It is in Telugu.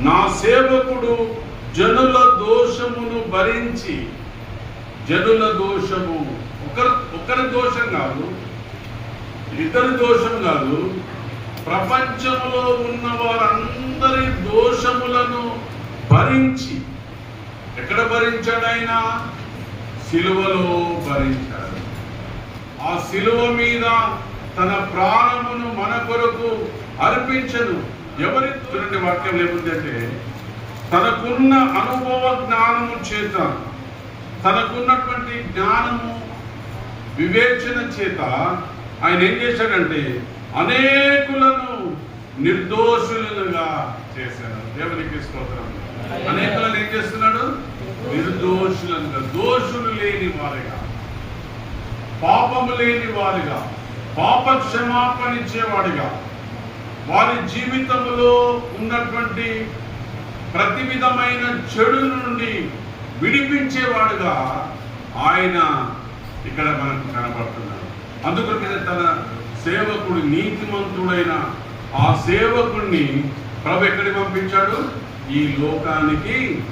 నా సేవకుడు జనుల దోషమును భరించి, జనుల దోషము ఒకరి దోషం కాదు, ఇద్దరి దోషం కాదు, ప్రపంచంలో ఉన్న వారందరి దోషములను భరించి, ఎక్కడ భరించాడు ఆయన? సిలువలో భరించాడు. ఆ సిలువ మీద తన ప్రాణమును మన కొరకు అర్పించను. ఎవరి చూడండి వాక్యం ఏముందంటే, తనకున్న అనుభవ జ్ఞానము చేత, తనకున్నటువంటి జ్ఞానము వివేచన చేత ఆయన ఏం చేశాడంటే అనేకులను నిర్దోషులుగా చేశాడు. దేవునికి స్తోత్రం. అనేకులను ఏం చేస్తున్నాడు? నిర్దోషులుగా, దోషులు లేని వారిగా, పాపము లేని వారిగా, పాప క్షమాపణ ఇచ్చేవాడిగా, వారి జీవితంలో ఉన్నటువంటి ప్రతి విధమైన చెడు నుండి విడిపించేవాడుగా ఆయన ఇక్కడ మనకు కనబడుతున్నాడు. అందుకని తన సేవకుడు, నీతిమంతుడైన ఆ సేవకుడిని ప్రభు ఎక్కడికి పంపించాడు? ఈ లోకానికి